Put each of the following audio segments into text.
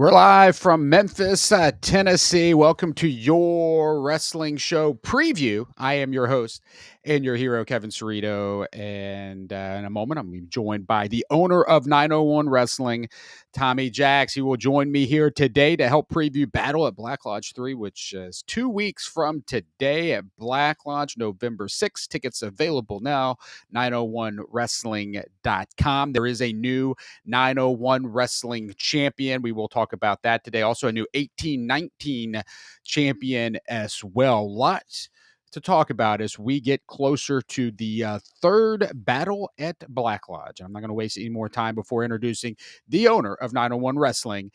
We're live from Memphis, Tennessee. Welcome to your wrestling show preview. I am your host and your hero, Kevin Cerrito. And in a moment, I'm going to be joined by the owner of 901 Wrestling, Tommy Jacks. He will join me here today to help preview Battle at Black Lodge 3, which is 2 weeks from today at Black Lodge, November 6th. Tickets available now, 901wrestling.com. There is a new 901 Wrestling champion. We will talk about that today. Also, a new 1819 champion as well. Lots to talk about as we get closer to the third Battle at Black Lodge. I'm not going to waste any more time before introducing the owner of 901 Wrestling,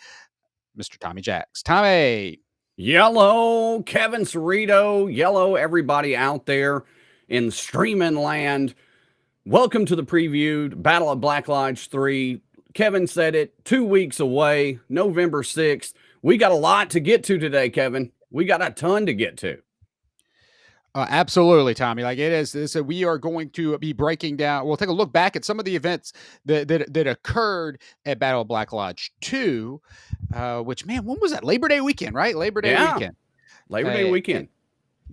Mr. Tommy Jacks. Tommy. Yellow, Kevin Cerrito, yellow, everybody out there in streaming land. Welcome to the previewed Battle of Black Lodge 3. Kevin said it, 2 weeks away, November 6th. We got a lot to get to today, Kevin. We got a ton to get to. Absolutely, Tommy. Like it is, we are going to be breaking down. We'll take a look back at some of the events that occurred at Battle of Black Lodge 2, which, man, when was that? Labor Day weekend, right? Labor Day weekend. Labor Day weekend.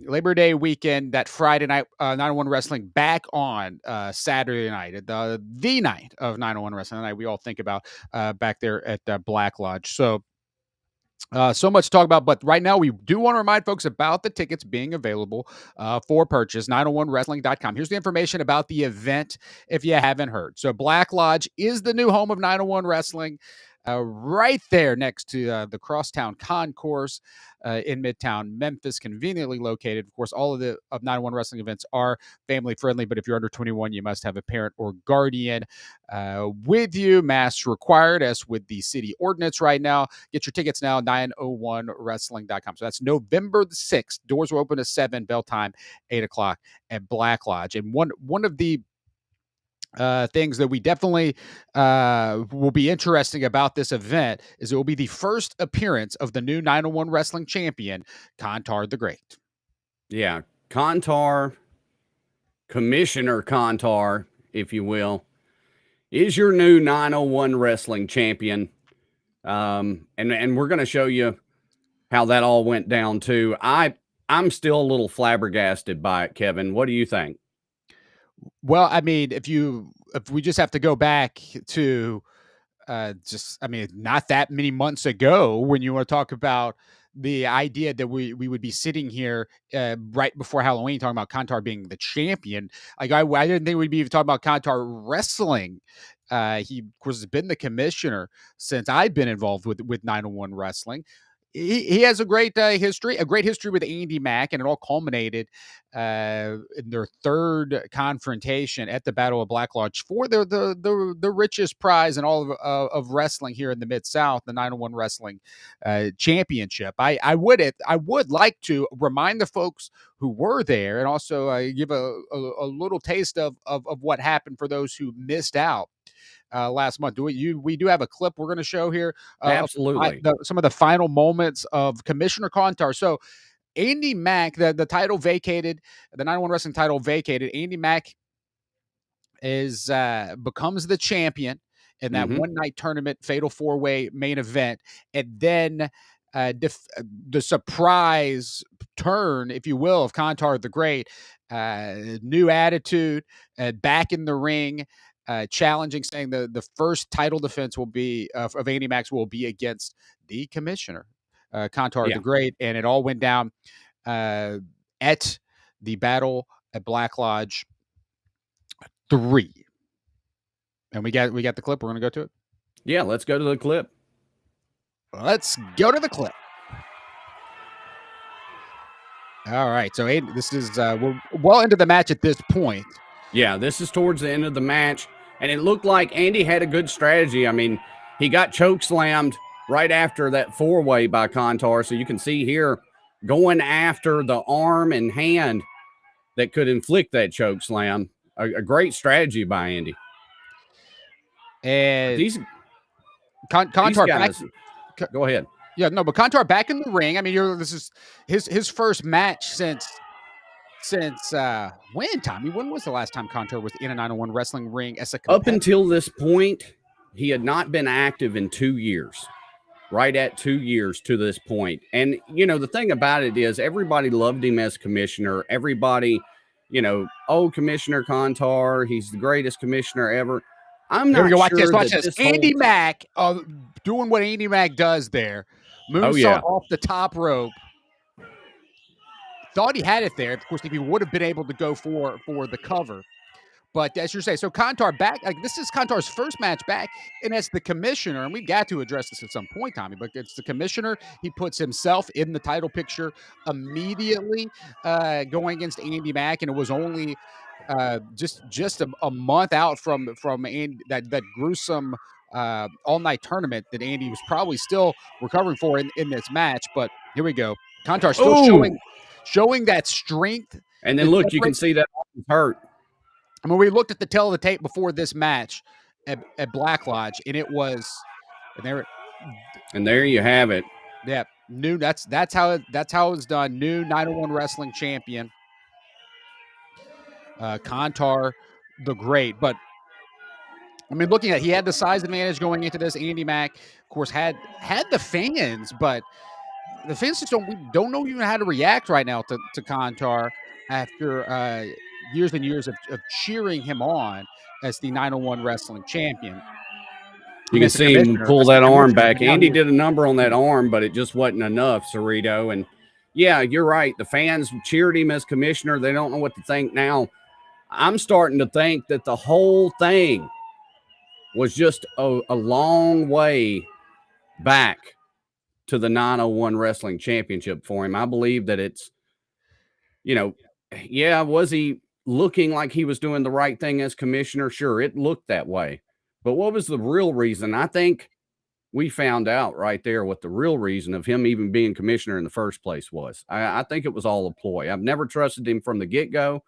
Labor Day weekend, that Friday night, 901 Wrestling back on Saturday night, the night of 901 Wrestling night. We all think about back there at Black Lodge. So much to talk about, but right now we do want to remind folks about the tickets being available for purchase, 901wrestling.com. Here's the information about the event if you haven't heard. So Black Lodge is the new home of 901 Wrestling, right there next to the Crosstown Concourse in Midtown Memphis, conveniently located. Of course, all of the 901 Wrestling events are family friendly, but if you're under 21, you must have a parent or guardian with you. Masks required, as with the city ordinance right now. Get your tickets now, 901wrestling.com. So that's November the 6th. Doors will open at 7, bell time 8 o'clock at Black Lodge. And one of the things that we definitely will be interesting about this event is it will be the first appearance of the new 901 Wrestling champion, Contar the Great. Yeah, Contar, Commissioner Contar, if you will, is your new 901 Wrestling champion. And we're going to show you how that all went down too. I'm still a little flabbergasted by it, Kevin. What do you think? Well, I mean, if we just have to go back to not that many months ago, when you want to talk about the idea that we would be sitting here right before Halloween talking about Contar being the champion. Like I didn't think we'd be even talking about Contar wrestling. He, of course, has been the commissioner since I've been involved with 901 Wrestling. He has a great history with Andy Mack, and it all culminated in their third confrontation at the Battle of Black Lodge for the richest prize in all of wrestling here in the Mid-South, the 901 Wrestling Championship. I would like to remind the folks who were there, and also give a little taste of what happened for those who missed out last month. We do have a clip we're going to show here. Absolutely. Some of the final moments of Commissioner Contar. So Andy Mack, the title vacated, the 901 Wrestling title vacated. Andy Mack becomes the champion in that one night tournament, fatal 4-way main event. And then the surprise turn, if you will, of Contar the Great, new attitude, back in the ring, challenging, saying the first title defense will be of Andy Mack will be against the commissioner, Contar the Great, and it all went down at the Battle at Black Lodge 3. And we got the clip. We're gonna go to it. Yeah, let's go to the clip. Let's go to the clip. All right, so this is we're well into the match at this point. Yeah, this is towards the end of the match, and it looked like Andy had a good strategy. I mean, he got choke slammed right after that 4-way by Contar, so you can see here going after the arm and hand that could inflict that choke slam. A great strategy by Andy. And Contar guys, go ahead. Yeah, no, but Contar back in the ring. I mean, this is his first match since when, Tommy? When was the last time Contar was in a 901 Wrestling ring as a competitor? Up until this point, he had not been active in 2 years. right at 2 years to this point. And, the thing about it is everybody loved him as commissioner. Everybody, Commissioner Kantar, he's the greatest commissioner ever. I'm Here we not go. Watch this. sure Watch that this. this whole Andy Mack doing what Andy Mack does there. Moonsault off the top rope. Thought he had it there. Of course, if he would have been able to go for the cover. But as you're saying, so Kantar back, this is Kantar's first match back, and as the commissioner, and we've got to address this at some point, Tommy, but it's the commissioner. He puts himself in the title picture immediately going against Andy Mack, and it was only just a month out from Andy, that gruesome all-night tournament that Andy was probably still recovering for in this match. But here we go. Kantar still showing that strength. And then look, you can see that he's hurt. I mean, we looked at the tail of the tape before this match at Black Lodge, and it was, and there you have it. Yeah, new. That's how it was done. New 901 Wrestling Champion, Kantar, the Great. But I mean, looking at, he had the size advantage going into this. Andy Mack, of course, had the fans, but the fans just don't know even how to react right now to Kantar after years and years of cheering him on as the 901 Wrestling Champion. You can see him pull that arm back. Andy did a number on that arm, but it just wasn't enough, Cerrito. And yeah, you're right. The fans cheered him as commissioner. They don't know what to think now. I'm starting to think that the whole thing was just a long way back to the 901 Wrestling Championship for him. I believe that it's, was he looking like he was doing the right thing as commissioner? Sure, it looked that way. But what was the real reason? I think we found out right there what the real reason of him even being commissioner in the first place was. I think it was all a ploy. I've never trusted him from the get-go.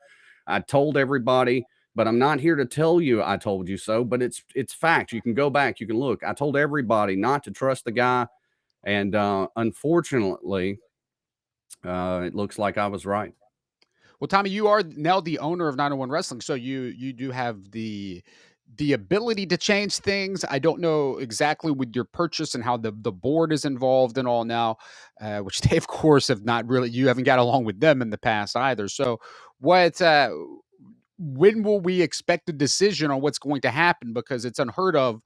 I told everybody, but I'm not here to tell you I told you so, but it's fact. You can go back, you can look. I told everybody not to trust the guy, and unfortunately, it looks like I was right. Well, Tommy, you are now the owner of 901 Wrestling, so you do have the ability to change things. I don't know exactly with your purchase and how the board is involved and all now, which they, of course, have not really, you haven't got along with them in the past either. So what, when will we expect a decision on what's going to happen? Because it's unheard of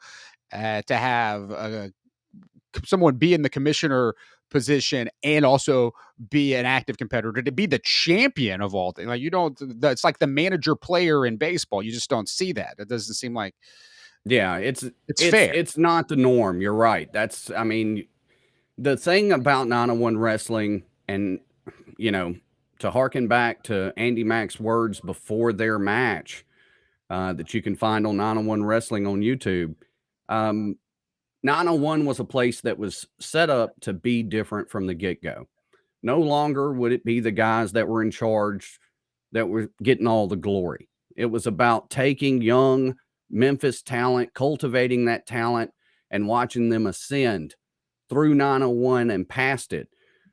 to have someone be in the commissioner position and also be an active competitor, to be the champion of all things. Like, you don't, it's like the manager player in baseball. You just don't see that. It doesn't seem like. Yeah, it's fair. It's not the norm. You're right. I mean, the thing about 901 Wrestling, and, to harken back to Andy Mack's words before their match, that you can find on 901 Wrestling on YouTube. 901 was a place that was set up to be different from the get-go. No longer would it be the guys that were in charge that were getting all the glory. It was about taking young Memphis talent, cultivating that talent, and watching them ascend through 901 and past it.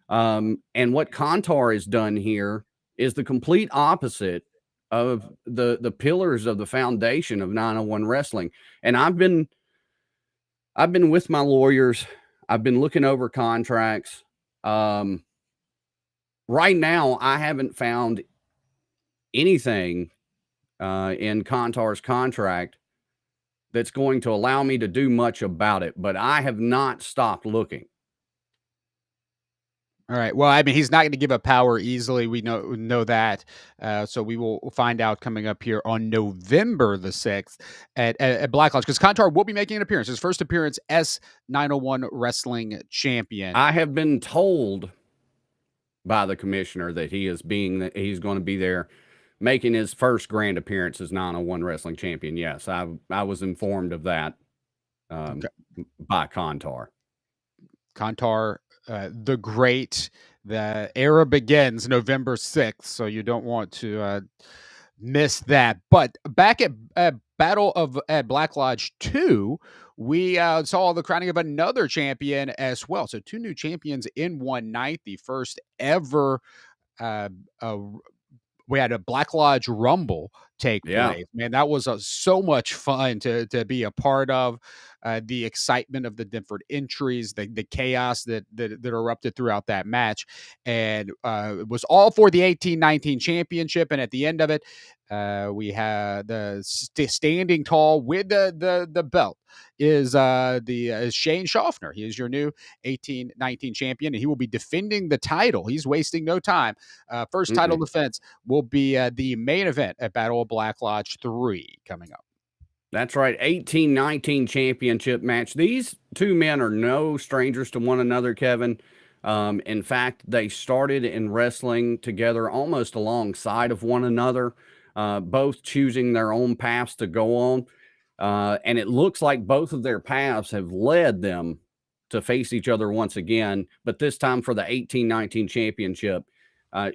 And what Kantar has done here is the complete opposite of the pillars of the foundation of 901 Wrestling. And I've been with my lawyers. I've been looking over contracts. Right now, I haven't found anything in Kantar's contract that's going to allow me to do much about it, but I have not stopped looking. All right. Well, I mean, he's not going to give up power easily. We know that. So we'll find out coming up here on November the 6th at Black Lodge, because Kantar will be making an appearance, his first appearance as 901 Wrestling Champion. I have been told by the commissioner that he's going to be there making his first grand appearance as 901 Wrestling Champion. Yes, I was informed of that by Kantar. Kantar, the Great. The era begins November 6th, so you don't want to miss that. But back at Battle at Black Lodge 2, we saw the crowning of another champion as well. So 2 new champions in one night, the first ever we had a Black Lodge Rumble take Yeah. place. Man, that was so much fun to be a part of. The excitement of the different entries, the chaos that erupted throughout that match, and it was all for the 18-19 championship. And at the end of it, we had the standing tall with the belt is Shane Schaffner. He is your new 18-19 champion, and he will be defending the title. He's wasting no time. First title defense will be the main event at Battle of Black Lodge 3 coming up. That's right. 18-19 championship match. These two men are no strangers to one another, Kevin. In fact, they started in wrestling together almost alongside of one another, both choosing their own paths to go on. And it looks like both of their paths have led them to face each other once again, but this time for the 18-19 championship.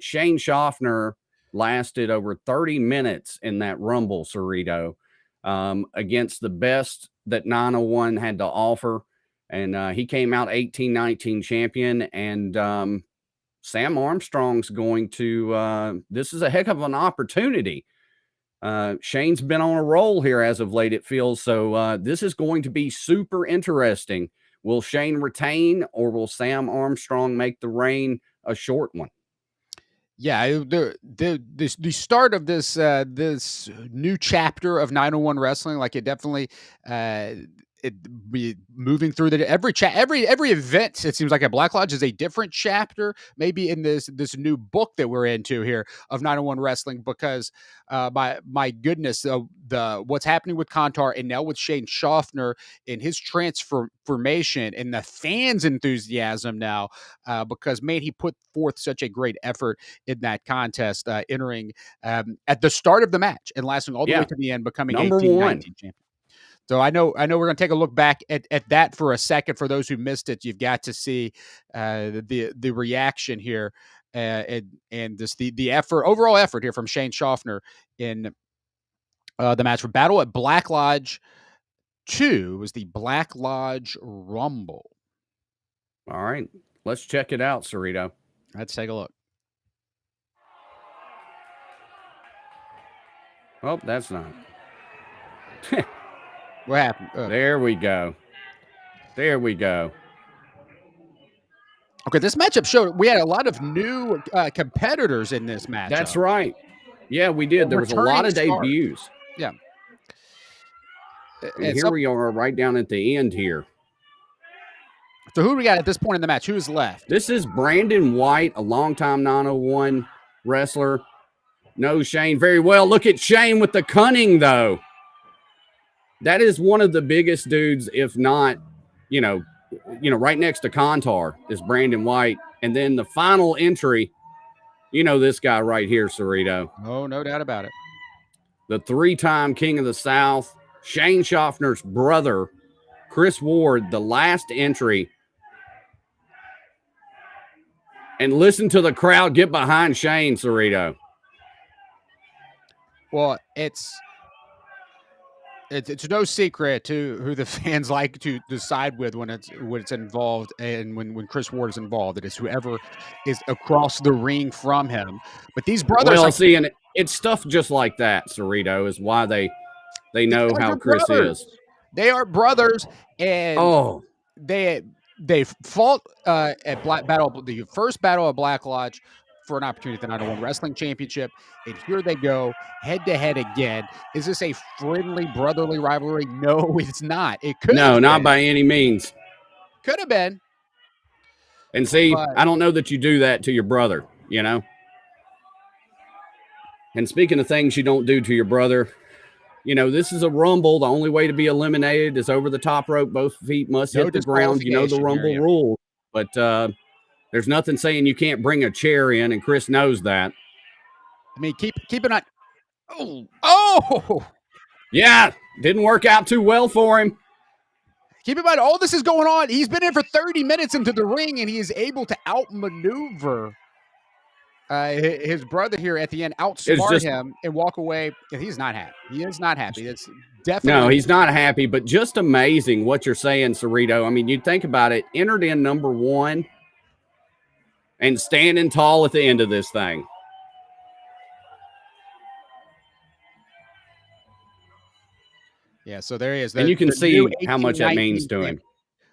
Shane Schaffner lasted over 30 minutes in that Rumble, Cerrito, against the best that 901 had to offer. And he came out 18-19 champion. And Sam Armstrong's going to, this is a heck of an opportunity. Shane's been on a roll here as of late, it feels. So this is going to be super interesting. Will Shane retain, or will Sam Armstrong make the reign a short one? Yeah, the start of this this new chapter of 901 wrestling, like it definitely it be moving through every event. It seems like at Black Lodge is a different chapter, maybe in this new book that we're into here of 901 wrestling, because my goodness, the what's happening with Kantar and now with Shane Schaffner in his transformation and the fans' enthusiasm now, because man, he put forth such a great effort in that contest, entering at the start of the match and lasting all the way to the end, becoming number 18-19 one champion. So I know we're going to take a look back at that for a second. For those who missed it, you've got to see the reaction here and this the overall effort here from Shane Schaffner in the match for Battle at Black Lodge 2. Was the Black Lodge Rumble. All right, let's check it out, Cerrito. Let's take a look. Oh, that's not. What happened? There we go. There we go. Okay, this matchup showed we had a lot of new competitors in this match. That's right. Yeah, we did. There was a lot of debuts. Yeah. And here we are right down at the end here. So who do we got at this point in the match? Who's left? This is Brandon White, a longtime 901 wrestler. Knows Shane very well. Look at Shane with the cunning, though. That is one of the biggest dudes, if not, right next to Kantar is Brandon White. And then the final entry, this guy right here, Cerrito. Oh, no doubt about it. The three-time King of the South, Shane Schaffner's brother, Chris Ward, the last entry. And listen to the crowd get behind Shane, Cerrito. Well, it's no secret to who the fans like to decide with when it's involved, and when Chris Ward is involved, it is whoever is across the ring from him. But these brothers, and it's stuff just like that, Cerrito, is why they know how Chris is. They are brothers, and they fought at the first Battle of Black Lodge for an opportunity at the 901 Wrestling Championship, and here they go head-to-head again. Is this a friendly, brotherly rivalry? No, it's not. It could No, not by any means. Could have been. And see, I don't know that you do that to your brother, And speaking of things you don't do to your brother, this is a Rumble. The only way to be eliminated is over the top rope. Both feet must hit the ground. The Rumble rule. But there's nothing saying you can't bring a chair in, and Chris knows that. I mean, keep an eye. Oh! Yeah, didn't work out too well for him. Keep in mind, all this is going on. He's been in for 30 minutes into the ring, and he is able to outmaneuver his brother here at the end, outsmart him, and walk away. And he's not happy. He is not happy. It's definitely. No, he's not happy, but just amazing what you're saying, Cerrito. I mean, you think about it, entered in number 1 and standing tall at the end of this thing. Yeah, so there he is, And you can the new see how much that means 18-19 to champ him.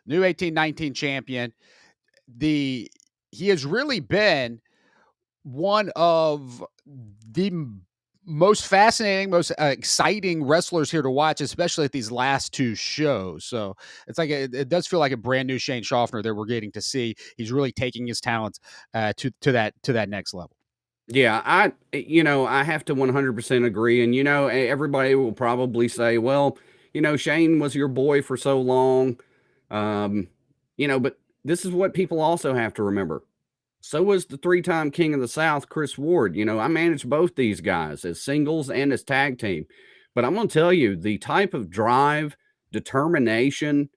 new 18-19 champion. The He has really been one of the most fascinating, most exciting wrestlers here to watch, especially at these last two shows. So it's like it does feel like a brand new Shane Schaffner that we're getting to see. He's really taking his talents to that next level. Yeah, I have to 100% agree. And, everybody will probably say, well, Shane was your boy for so long. Um, but this is what people also have to remember. So was the three-time king of the South, Chris Ward. I managed both these guys as singles and as tag team. But I'm going to tell you, the type of drive, determination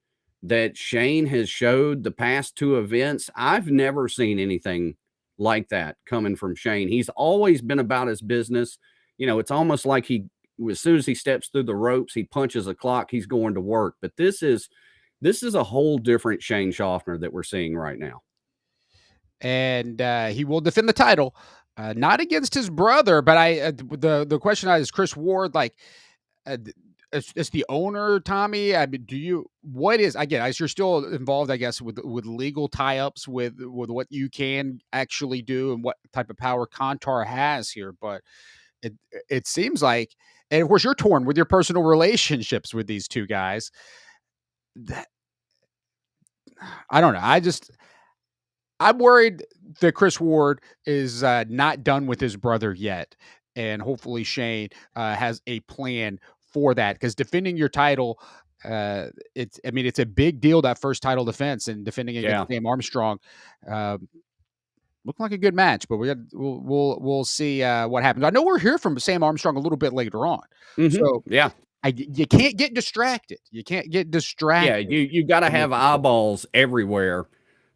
that Shane has showed the past two events, I've never seen anything like that coming from Shane. He's always been about his business. It's almost like as soon as he steps through the ropes, he punches a clock, he's going to work. But this is a whole different Shane Schaffner that we're seeing right now. And he will defend the title, not against his brother, but the question is Chris Ward like. As the owner, Tommy, I mean, what is, again, as you're still involved, I guess, with legal tie-ups with what you can actually do and what type of power Kantar has here, but it seems like, and of course you're torn with your personal relationships with these two guys. That I don't know. I'm worried that Chris Ward is not done with his brother yet, and hopefully Shane has a plan for that, because defending your title, it's a big deal, that first title defense, and defending Yeah. against Sam Armstrong. Looked like a good match, but we'll see what happens. I know we're here from Sam Armstrong a little bit later on, so Yeah. you can't get distracted. You can't get Yeah, distracted. you got to have eyeballs everywhere,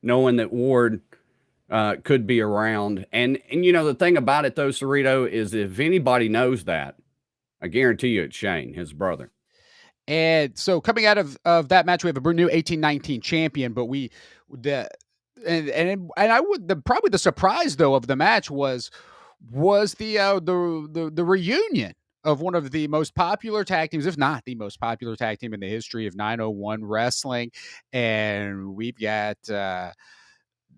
knowing that Ward could be around. And the thing about it though, Cerrito, is if anybody knows that, I guarantee you it's Shane, his brother. And so coming out of that match, we have a new 18-19 champion, but probably the surprise though of the match was the reunion of one of the most popular tag teams, if not the most popular tag team in the history of 901 wrestling. And we've got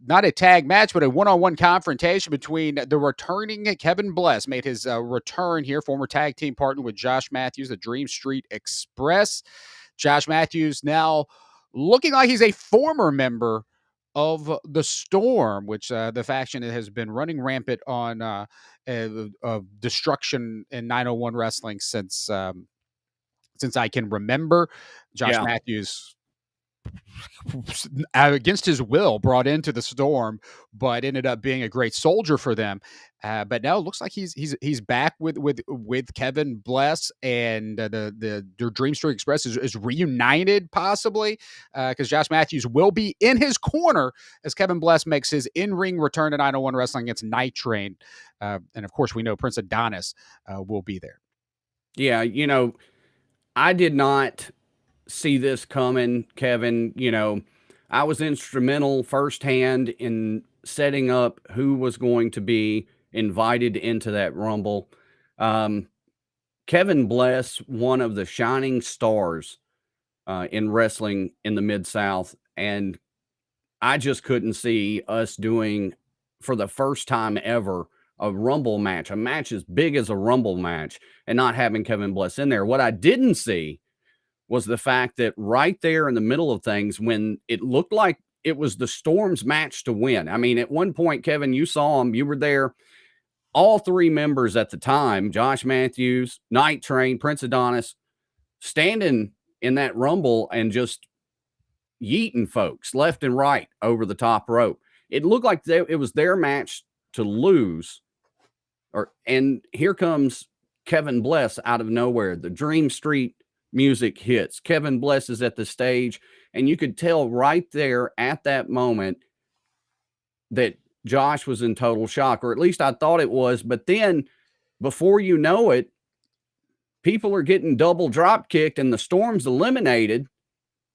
not a tag match, but a one-on-one confrontation between the returning Kevin Bless, made his return here, former tag team partner with Josh Matthews, the Dream Street Express. Josh Matthews now looking like he's a former member of the Storm, which the faction that has been running rampant on of destruction in 901 wrestling since I can remember. Josh Matthews, against his will, brought into the Storm, but ended up being a great soldier for them. But now it looks like he's back with Kevin Bless, and the Dream Street Express is reunited, possibly, because Josh Matthews will be in his corner as Kevin Bless makes his in-ring return to 901 Wrestling against Night Train. And of course, we know Prince Adonis will be there. Yeah, I did not see this coming, Kevin. I was instrumental firsthand in setting up who was going to be invited into that Rumble. Kevin Bless, one of the shining stars in wrestling in the Mid-South, and I just couldn't see us doing, for the first time ever, a Rumble match, a match as big as a Rumble match, and not having Kevin Bless in there. What I didn't see was the fact that right there in the middle of things, when it looked like it was the Storm's match to win. I mean, at one point, Kevin, you saw him, you were there. All three members at the time, Josh Matthews, Night Train, Prince Adonis, standing in that Rumble and just yeeting folks left and right over the top rope. It looked like it was their match to lose. And here comes Kevin Bless out of nowhere. The Dream Street music hits. Kevin Bless is at the stage, and you could tell right there at that moment that Josh was in total shock, or at least I thought it was. But then before you know it, people are getting double drop kicked and the Storm's eliminated.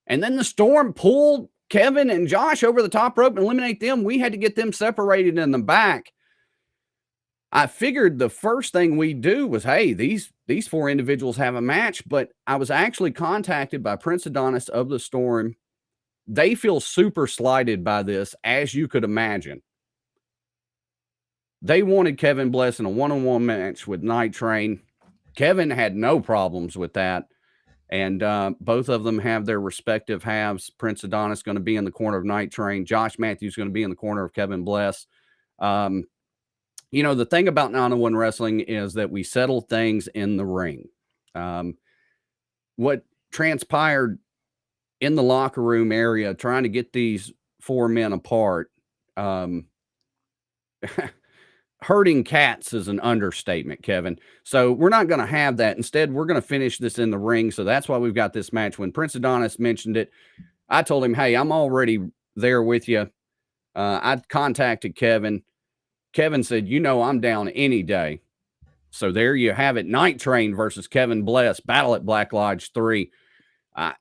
And then the Storm pulled Kevin and Josh over the top rope and eliminate them. We had to get them separated in the back. I figured the first thing we do was, hey, these these 4 individuals have a match, but I was actually contacted by Prince Adonis of the Storm. They feel super slighted by this, as you could imagine. They wanted Kevin Bless in a one-on-one match with Night Train. Kevin had no problems with that. And both of them have their respective halves. Prince Adonis going to be in the corner of Night Train. Josh Matthews going to be in the corner of Kevin Bless. The thing about 901 Wrestling is that we settle things in the ring. What transpired in the locker room area trying to get these 4 men apart, herding cats is an understatement, Kevin. So we're not going to have that. Instead, we're going to finish this in the ring. So that's why we've got this match. When Prince Adonis mentioned it, I told him, hey, I'm already there with you. I contacted Kevin. Kevin said, I'm down any day. So there you have it. Night Train versus Kevin Bless, Battle at Black Lodge 3. I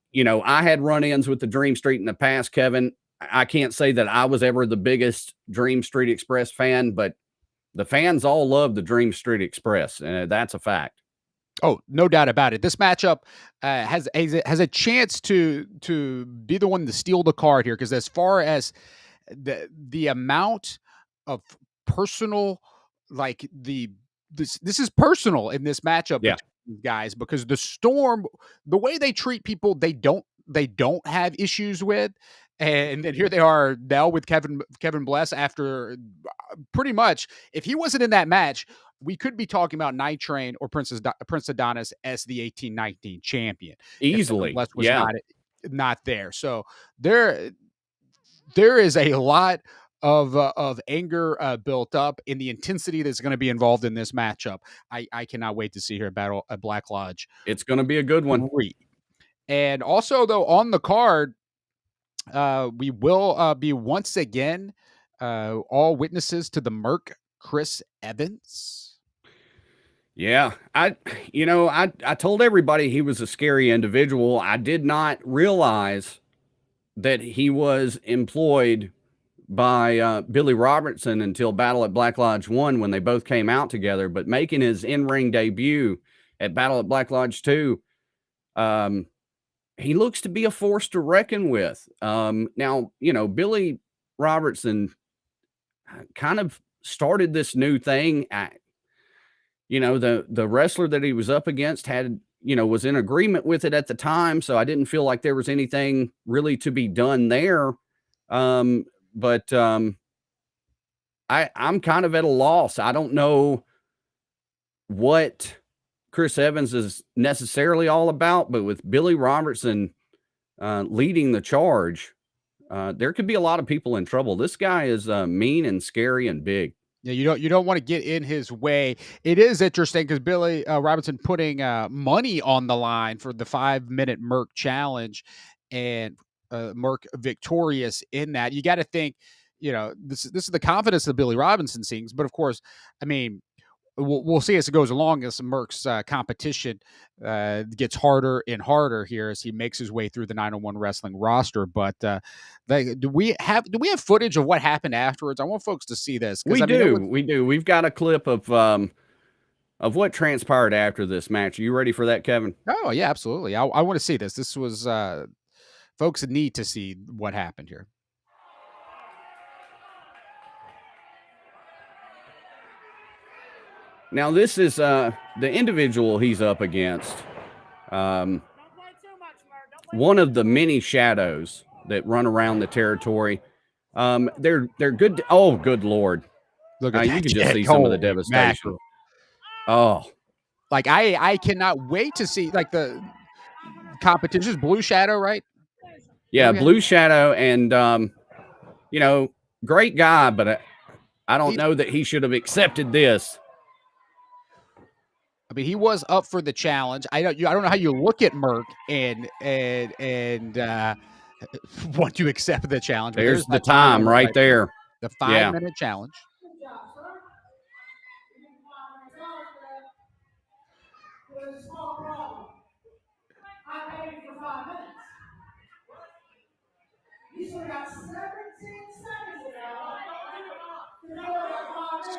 had run-ins with the Dream Street in the past, Kevin. I can't say that I was ever the biggest Dream Street Express fan, but the fans all love the Dream Street Express, and that's a fact. Oh, no doubt about it. This matchup has a chance to be the one to steal the card here, because as far as the amount of personal, like this is personal in this matchup between these guys, because the Storm, the way they treat people, they don't have issues with. And then here they are now with Kevin Bless after pretty much, if he wasn't in that match, we could be talking about Night Train or Prince Adonis as the 1819 champion. Easily. Bless was not there. So there is a lot of anger built up in the intensity that's going to be involved in this matchup. I cannot wait to see her battle at Black Lodge. It's going to be a good one. And also, though, on the card, we will be once again all witnesses to the Merc Chris Evans. Yeah, I told everybody he was a scary individual. I did not realize that he was employed by Billy Robertson until Battle at Black Lodge 1, when they both came out together. But making his in-ring debut at Battle at Black Lodge 2, he looks to be a force to reckon with. Now, Billy Robertson kind of started this new thing. The wrestler that he was up against had, was in agreement with it at the time. So I didn't feel like there was anything really to be done there. But I'm kind of at a loss. I don't know what Chris Evans is necessarily all about, but with Billy Robertson leading the charge, there could be a lot of people in trouble. This guy is mean and scary and big. Yeah, you don't want to get in his way. It is interesting because Billy Robinson putting money on the line for the 5-minute Merc challenge, and Merc victorious in that. You got to think, this is the confidence that Billy Robinson sings. But of course, I mean, we'll see as it goes along, as Merc's competition gets harder and harder here as he makes his way through the 901 Wrestling roster. But do we have footage of what happened afterwards? I want folks to see this. We do. We've got a clip of what transpired after this match. Are you ready for that, Kevin? Oh yeah, absolutely. I want to see this. This was folks need to see what happened here. Now, this is the individual he's up against. One of the many shadows that run around the territory. They're good. Oh, good Lord. Look at you can just see some of the devastation. Oh. Like, I cannot wait to see, like, the competition. Blue Shadow, right? Yeah, Blue Shadow. And, great guy, but I don't know that he should have accepted this. I mean, he was up for the challenge. I don't know how you look at Merc and want to accept the challenge. There's the time right there. The 5-minute challenge.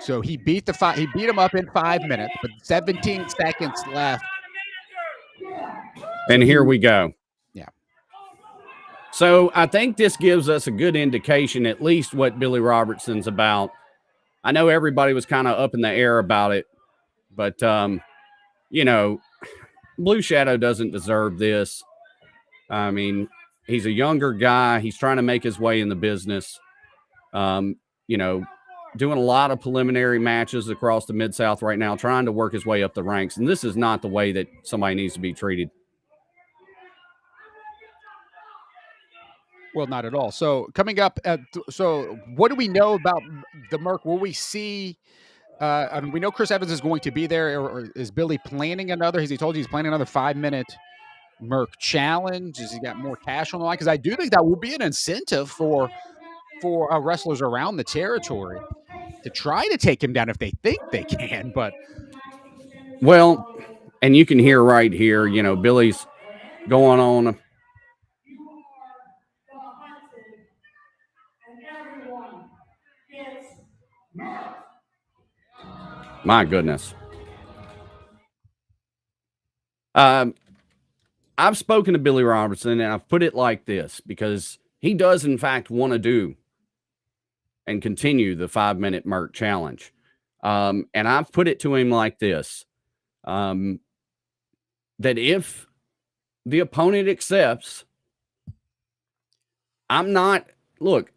So he beat him up in 5 minutes, but 17 seconds left. And here we go. Yeah. So I think this gives us a good indication, at least what Billy Robertson's about. I know everybody was kind of up in the air about it, but you know, Blue Shadow doesn't deserve this. I mean, he's a younger guy. He's trying to make his way in the business. You know, doing a lot of preliminary matches across the Mid-South right now, trying to work his way up the ranks. And this is not the way that somebody needs to be treated. Well, not at all. So coming up, so what do we know about the Merc? Will we see? I mean, we know Chris Evans is going to be there, or is Billy planning another? Has he told you he's planning another 5-minute Merc challenge? Has he got more cash on the line? Because I do think that will be an incentive for wrestlers around the territory to try to take him down if they think they can. But well, and you can hear right here, you know, Billy's going on. My goodness. I've spoken to Billy Robertson, and I've put it like this because he does, in fact, want to do and continue the 5-minute Merc challenge. And I've put it to him like this, that if the opponent accepts, look,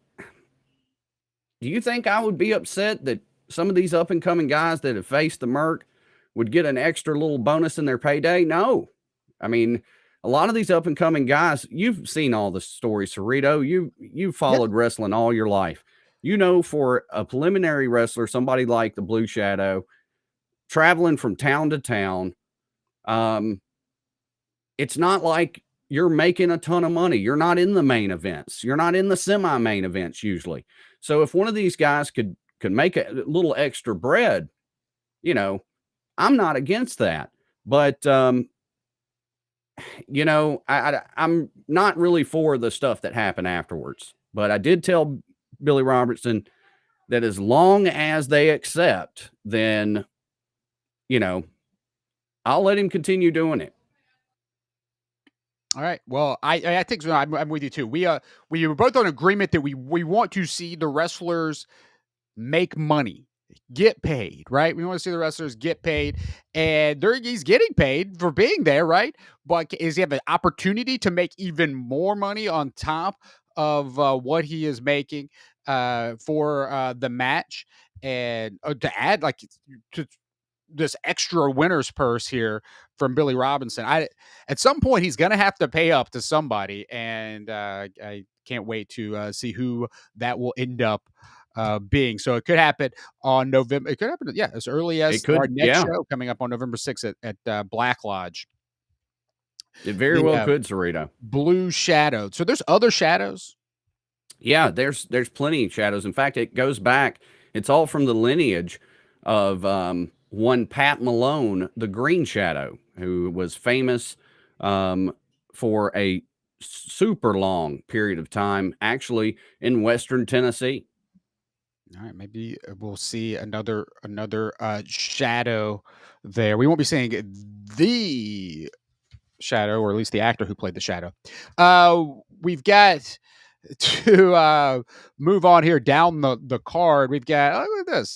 do you think I would be upset that some of these up-and-coming guys that have faced the Merc would get an extra little bonus in their payday? No. I mean, a lot of these up-and-coming guys, you've seen all the stories, Cerrito. You've followed wrestling all your life. You know, for a preliminary wrestler, somebody like the Blue Shadow, traveling from town to town, it's not like you're making a ton of money. You're not in the main events. You're not in the semi-main events usually. So if one of these guys could make a little extra bread, you know, I'm not against that. But you know, I'm not really for the stuff that happened afterwards. But I did tell Billy Robertson that as long as they accept, then, you know, I'll let him continue doing it. All right. Well, I think so. I'm with you too. We were both on agreement that we want to see the wrestlers make money, get paid, right? We want to see the wrestlers get paid, and he's getting paid for being there, right? But is he have an opportunity to make even more money on top of what he is making for the match, and to add like to this extra winner's purse here from Billy Robinson? At some point he's going to have to pay up to somebody, and I can't wait to see who that will end up being. So it could happen on November. It could happen, as early as our next show coming up on November 6th at Black Lodge. It very well could, Cerrito. Blue Shadow. So there's other shadows. Yeah, there's plenty of shadows. In fact, it goes back. It's all from the lineage of one Pat Malone, the Green Shadow, who was famous for a super long period of time, actually in Western Tennessee. All right, maybe we'll see another shadow there. We won't be seeing the Shadow, or at least the actor who played the Shadow. We've got to move on here down the card. We've got, look at this.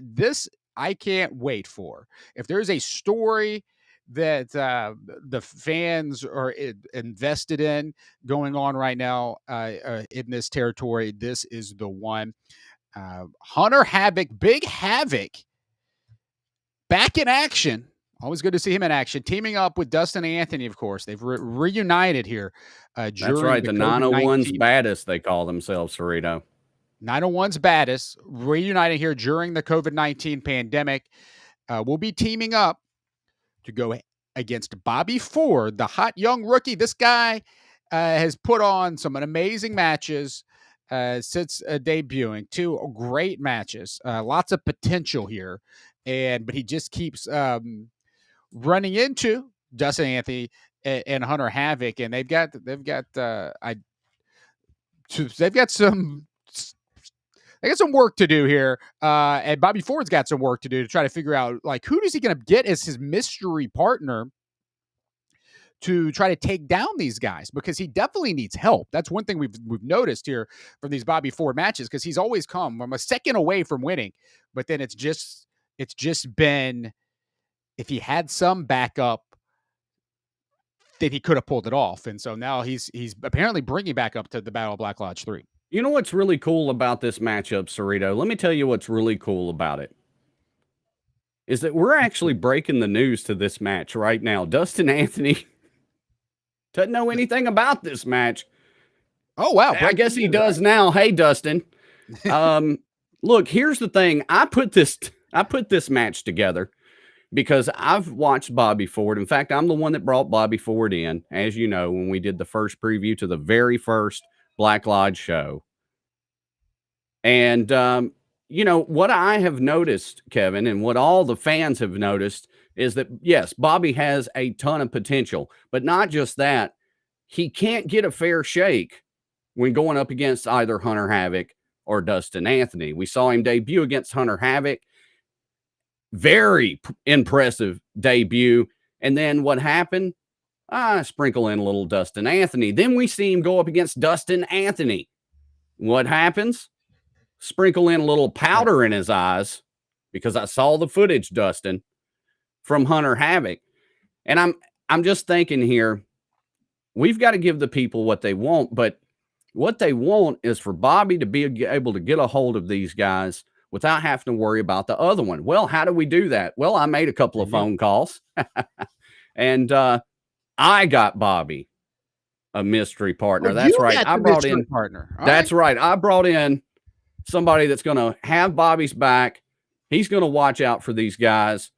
This I can't wait for. If there's a story that the fans are invested in going on right now in this territory, this is the one. Hunter Havoc, Big Havoc, back in action. Always good to see him in action. Teaming up with Dustin Anthony, of course. They've reunited here. That's right. The 901's baddest, they call themselves, Cerrito. 901's baddest, reuniting here during the COVID-19 pandemic. We'll be teaming up to go against Bobby Ford, the hot young rookie. This guy has put on some amazing matches since debuting. 2 great matches. Lots of potential here. But he just keeps running into Dustin Anthony and Hunter Havoc, and they've got some got some work to do here. And Bobby Ford's got some work to do to try to figure out, like, who is he going to get as his mystery partner to try to take down these guys, because he definitely needs help. That's one thing we've noticed here from these Bobby Ford matches, because he's always come from a second away from winning, but then it's just been, if he had some backup, then he could have pulled it off. And so now he's apparently bringing back up to the Battle of Black Lodge 3. You know what's really cool about this matchup, Cerrito? Let me tell you what's really cool about it. Is that we're actually breaking the news to this match right now. Dustin Anthony doesn't know anything about this match. Oh, wow. I guess he does now. Hey, Dustin. Look, here's the thing. I put this match together because I've watched Bobby Ford. In fact, I'm the one that brought Bobby Ford in, as you know, when we did the first preview to the very first Black Lodge show. And, you know, what I have noticed, Kevin, and what all the fans have noticed is that, yes, Bobby has a ton of potential, but not just that. He can't get a fair shake when going up against either Hunter Havoc or Dustin Anthony. We saw him debut against Hunter Havoc. Very impressive debut. And then what happened? Sprinkle in a little Dustin Anthony. Then we see him go up against Dustin Anthony. What happens? Sprinkle in a little powder in his eyes, because I saw the footage, Dustin, from Hunter Havoc. And I'm just thinking here, we've got to give the people what they want, but what they want is for Bobby to be able to get a hold of these guys without having to worry about the other one. Well, how do we do that? Well, I made a couple of phone calls and I got Bobby a mystery partner. That's right. I brought in partner. That's right. I brought in somebody that's going to have Bobby's back. He's going to watch out for these guys.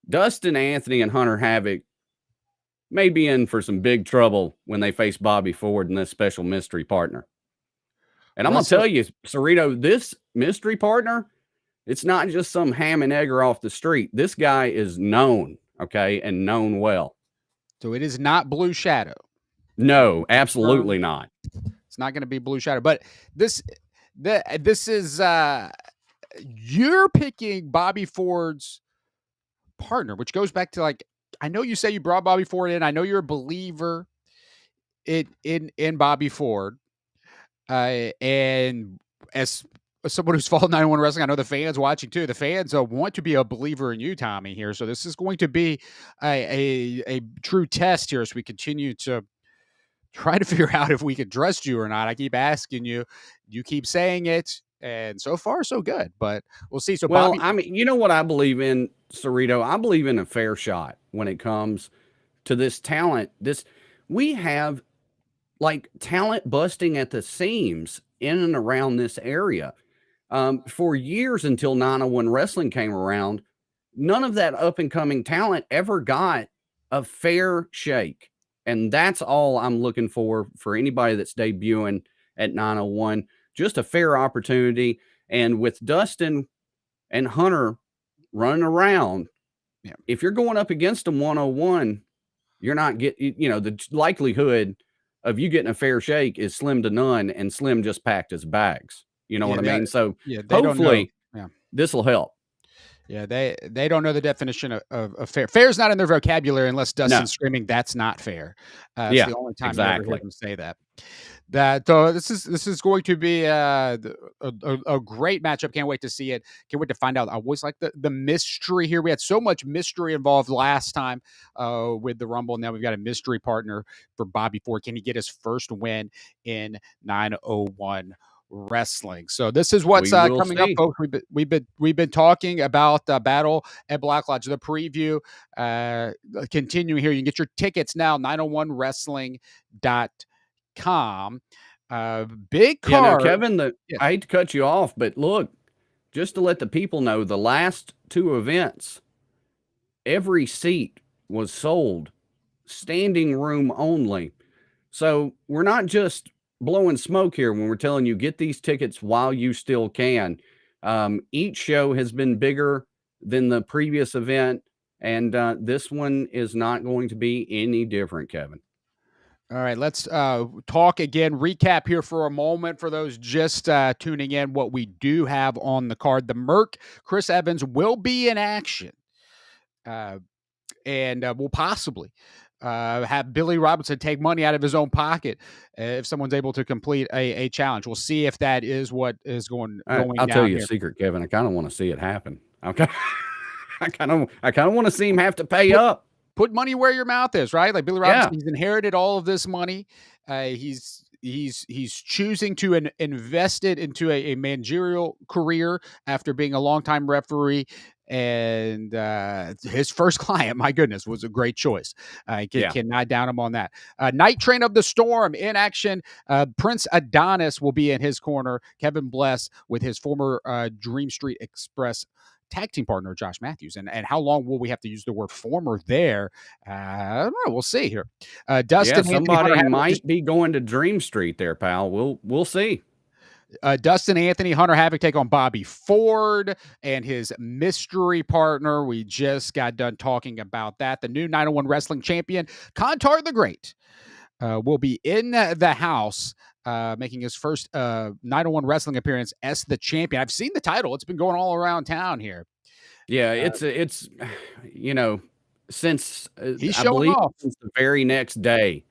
Dustin Anthony and Hunter Havoc may be in for some big trouble when they face Bobby Ford and this special mystery partner. And I'm going to tell you, Cerrito, this mystery partner, it's not just some ham and egger off the street. This guy is known, okay, and known well. So it is not Blue Shadow. No, absolutely not. It's not going to be Blue Shadow. But this is you're picking Bobby Ford's partner, which goes back to, like, I know you say you brought Bobby Ford in. I know you're a believer in Bobby Ford. And as someone who's followed 901 Wrestling, I know the fans watching too. The fans want to be a believer in you, Tommy, here. So this is going to be a true test here as we continue to try to figure out if we can trust you or not. I keep asking you. You keep saying it. And so far, so good. But we'll see. So, well, Bobby, I mean, you know what I believe in, Cerrito? I believe in a fair shot when it comes to this talent. We have like talent busting at the seams in and around this area. For years until 901 Wrestling came around, none of that up and coming talent ever got a fair shake. And that's all I'm looking for anybody that's debuting at 901. Just a fair opportunity. And with Dustin and Hunter running around, if you're going up against them 101, you're not getting, the likelihood of you getting a fair shake is slim to none, and Slim just packed his bags. You know what I mean? So hopefully this will help. Yeah, they don't know the definition of fair. Fair is not in their vocabulary unless Dustin's screaming, "That's not fair." It's the only time you ever hear them say that. This is going to be a great matchup. Can't wait to see it. Can't wait to find out. I always like the mystery here. We had so much mystery involved last time with the Rumble. Now we've got a mystery partner for Bobby Ford. Can he get his first win in 901 Wrestling? So this is what's coming up, folks. We've been talking about Battle at Black Lodge, the preview. Continuing here, you can get your tickets now, 901wrestling.com. Big card. Kevin, I hate to cut you off, but look, just to let the people know, the last two events, every seat was sold, standing room only. So we're not just blowing smoke here when we're telling you get these tickets while you still can. Each show has been bigger than the previous event, and this one is not going to be any different, Kevin. All right, let's talk again. Recap here for a moment for those just tuning in. What we do have on the card: the Merc, Chris Evans, will be in action, uh, and will possibly have Billy Robinson take money out of his own pocket if someone's able to complete a challenge. We'll see if that is what is going I'll tell down you a here. secret, Kevin. I kind of want to see it happen. Okay. I kind of want to see him have to pay Put, up. put money where your mouth is, right? Like Billy Yeah. Robinson, he's inherited all of this money. He's choosing to invest it into a managerial career after being a longtime referee. And his first client, my goodness, was a great choice. I cannot down him on that. Night Train of the Storm in action. Prince Adonis will be in his corner. Kevin Bless with his former Dream Street Express tag team partner, Josh Matthews. And how long will we have to use the word former there? I don't know. We'll see here. Dustin Anthony somebody Hunter might be going to Dream Street there, pal. We'll see. Dustin Anthony, Hunter Havoc take on Bobby Ford and his mystery partner. We just got done talking about that. The new 901 Wrestling Champion, Contar the Great, will be in the house, making his first 901 Wrestling appearance as the champion. I've seen the title. It's been going all around town here. Yeah, it's since he's I showing believe off. since the very next day,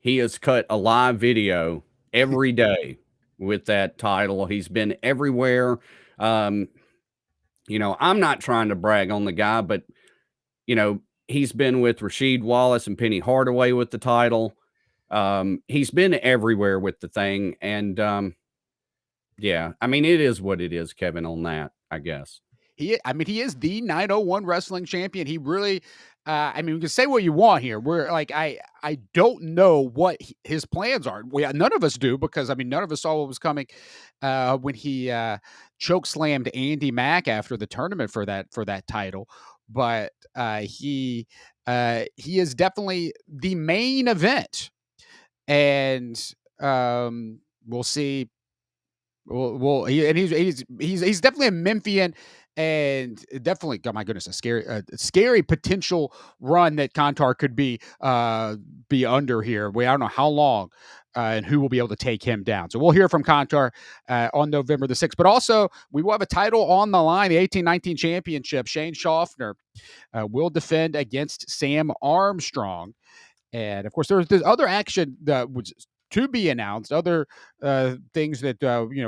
he has cut a live video every day with that title. He's been everywhere. I'm not trying to brag on the guy, but he's been with Rasheed Wallace and Penny Hardaway with the title. He's been everywhere with the thing. And it is what it is, Kevin, on that, I guess. He is the 901 Wrestling Champion. He really, we can say what you want here. We're like, I don't know what his plans are. None of us do, because none of us saw what was coming when he choke slammed Andy Mack after the tournament for that title. But he is definitely the main event, and we'll see. He's definitely a Memphian, and definitely, oh my goodness, a scary potential run that Contar could be under here. I don't know how long and who will be able to take him down. So we'll hear from Contar on November the 6th. But also, we will have a title on the line, the 18-19 championship. Shane Schaffner will defend against Sam Armstrong. And of course, there's other action that was to be announced, other things that,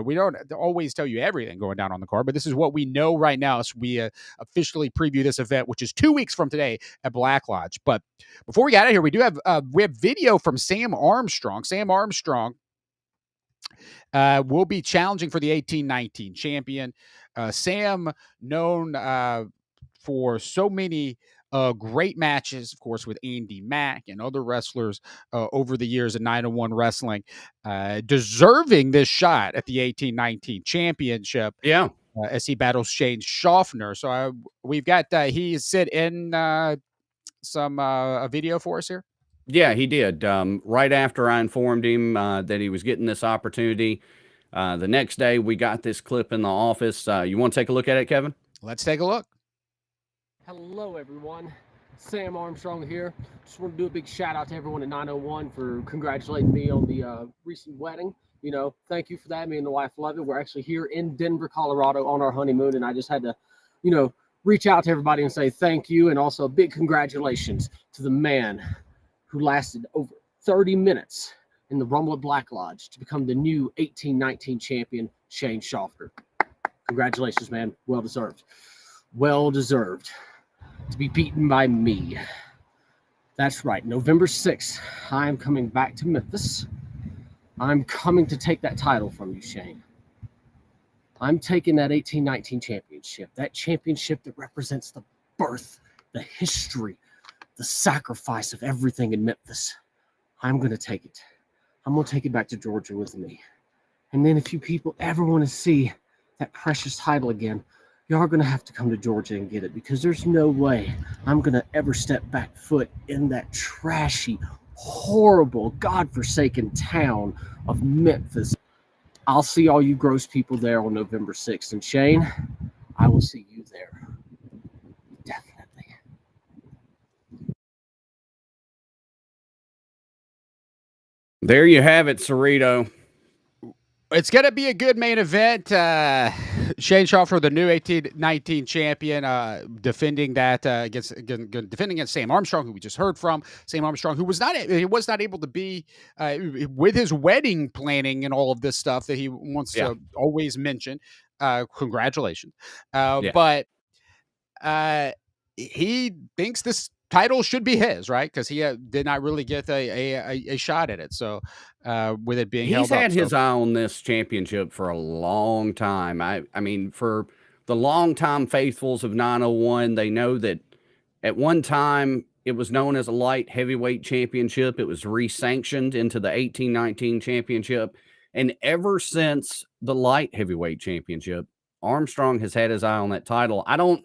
we don't always tell you everything going down on the card, but this is what we know right now as we officially preview this event, which is 2 weeks from today at Black Lodge. But before we get out of here, we have video from Sam Armstrong. Sam Armstrong will be challenging for the 18-19 champion. Sam, known for so many great matches, of course, with Andy Mack and other wrestlers over the years in 901 Wrestling, deserving this shot at the 18-19 championship. Yeah. As he battles Shane Schaffner. So we've got he sent in some a video for us here. Yeah, he did. Right after I informed him that he was getting this opportunity, the next day we got this clip in the office. You want to take a look at it, Kevin? Let's take a look. Hello, everyone. Sam Armstrong here. Just want to do a big shout out to everyone at 901 for congratulating me on the recent wedding. Thank you for that. Me and the wife love it. We're actually here in Denver, Colorado on our honeymoon, and I just had to, reach out to everybody and say thank you, and also a big congratulations to the man who lasted over 30 minutes in the Rumble at Black Lodge to become the new 18-19 champion, Shane Schaffner. Congratulations, man. Well deserved. Well deserved to be beaten by me. That's right. November 6th, I'm coming back to Memphis. I'm coming to take that title from you, Shane. I'm taking that 18-19 championship, that championship that represents the birth, the history, the sacrifice of everything in Memphis. I'm going to take it. I'm going to take it back to Georgia with me. And then if you people ever want to see that precious title again, you are going to have to come to Georgia and get it, because there's no way I'm going to ever step back foot in that trashy, horrible, godforsaken town of Memphis. I'll see all you gross people there on November 6th. And Shane, I will see you there. There you have it, Cerrito. It's going to be a good main event. Shane Schaffner, the new 18-19 champion, defending that against Sam Armstrong, who we just heard from. Sam Armstrong, who was not able to be with his wedding planning and all of this stuff that he wants to always mention. Congratulations, but he thinks this title should be his, right? Because he did not really get a shot at it. So with it being he's had his eye on this championship for a long time. I mean, for the longtime faithfuls of 901, they know that at one time it was known as a light heavyweight championship. It was resanctioned into the 18-19 championship. And ever since the light heavyweight championship, Armstrong has had his eye on that title. I don't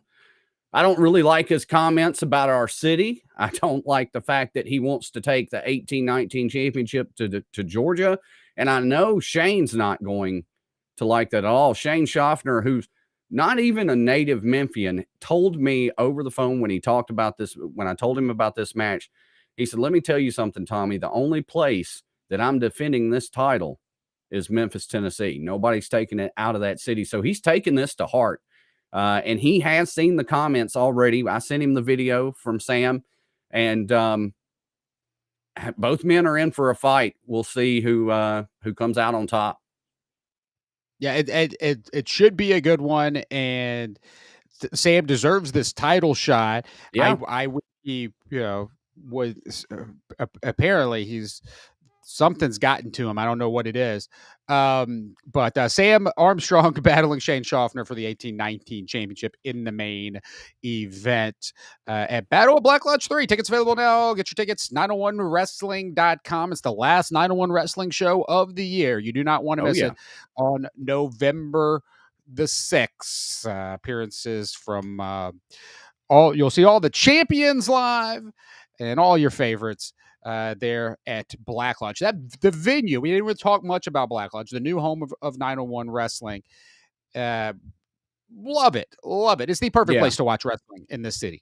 really like his comments about our city. I don't like the fact that he wants to take the 18-19 championship to Georgia. And I know Shane's not going to like that at all. Shane Schaffner, who's not even a native Memphian, told me over the phone when he talked about this, when I told him about this match, he said, "Let me tell you something, Tommy. The only place that I'm defending this title is Memphis, Tennessee. Nobody's taking it out of that city." So he's taking this to heart. And he has seen the comments already. I sent him the video from Sam, and both men are in for a fight. We'll see who comes out on top. Yeah, it should be a good one, and Sam deserves this title shot. Yeah, I would be, was apparently something's gotten to him. I don't know what it is. But Sam Armstrong battling Shane Schaffner for the 18-19 championship in the main event at Battle of Black Lodge 3. Tickets available now. Get your tickets, 901wrestling.com. It's the last 901 Wrestling show of the year. You do not want to miss it on November the 6th. Appearances from you'll see all the champions live and all your favorites there at Black Lodge. The venue, we didn't even talk much about Black Lodge, the new home of 901 Wrestling. Love it. It's the perfect place to watch wrestling in this city.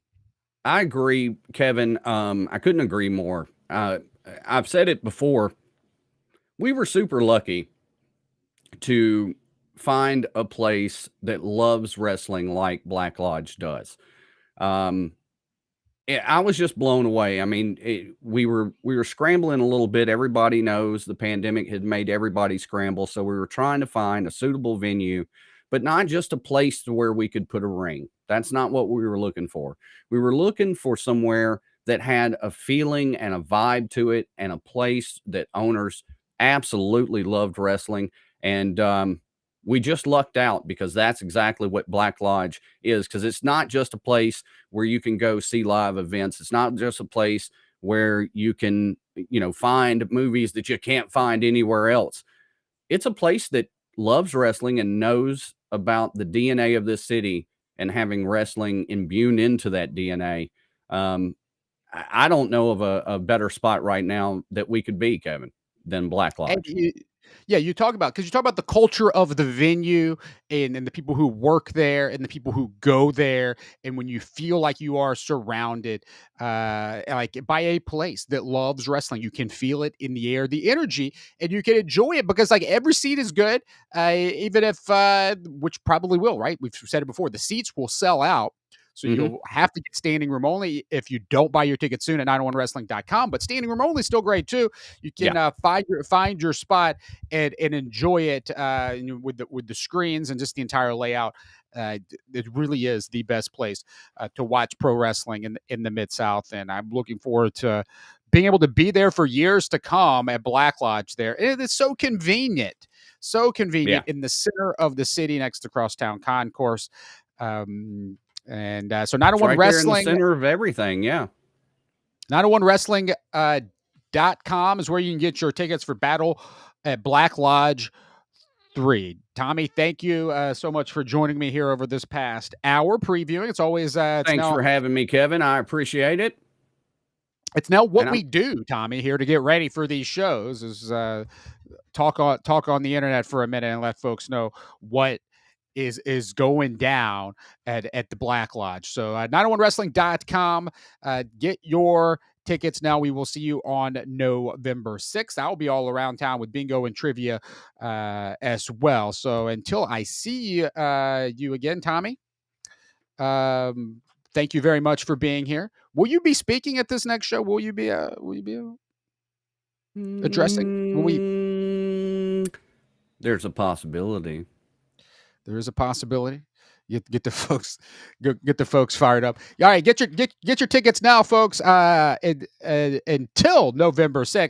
I agree, Kevin. I couldn't agree more. I've said it before. We were super lucky to find a place that loves wrestling like Black Lodge does. I was just blown away. I mean, we were scrambling a little bit. Everybody knows the pandemic had made everybody scramble. So we were trying to find a suitable venue, but not just a place to where we could put a ring. That's not what we were looking for. We were looking for somewhere that had a feeling and a vibe to it, and a place that owners absolutely loved wrestling. And we just lucked out, because that's exactly what Black Lodge is. Because it's not just a place where you can go see live events. It's not just a place where you can, find movies that you can't find anywhere else. It's a place that loves wrestling and knows about the DNA of this city and having wrestling imbued into that DNA. I don't know of a better spot right now that we could be, Kevin, than Black Lodge. You talk about the culture of the venue and the people who work there and the people who go there. And when you feel like you are surrounded like by a place that loves wrestling, you can feel it in the air, the energy, and you can enjoy it, because like every seat is good, even if, which probably will, right? We've said it before, the seats will sell out. So you'll have to get standing room only if you don't buy your ticket soon at 901wrestling.com. But standing room only is still great too. You can find your spot and enjoy it with the screens and just the entire layout. It really is the best place to watch pro wrestling in the Mid-South. And I'm looking forward to being able to be there for years to come at Black Lodge there. And it's so convenient in the center of the city next to Crosstown Concourse. And so 901 Wrestling, in the center of everything. 901wrestling.com is where you can get your tickets for Battle at Black Lodge 3. Tommy, thank you so much for joining me here over this past hour previewing. It's always thanks for having me, Kevin. I appreciate it. It's now what we do, Tommy, here to get ready for these shows is talk on the internet for a minute and let folks know what is going down at the Black Lodge. So 901wrestling.com, get your tickets now. We will see you on November 6th. I'll be all around town with bingo and trivia as well. So until I see you again, Tommy, thank you very much for being here. Will you be speaking at this next show? Will you be addressing? Will we? There's a possibility. There is a possibility. Get the folks get the folks fired up. All right, get your tickets now, folks. Until November 6th.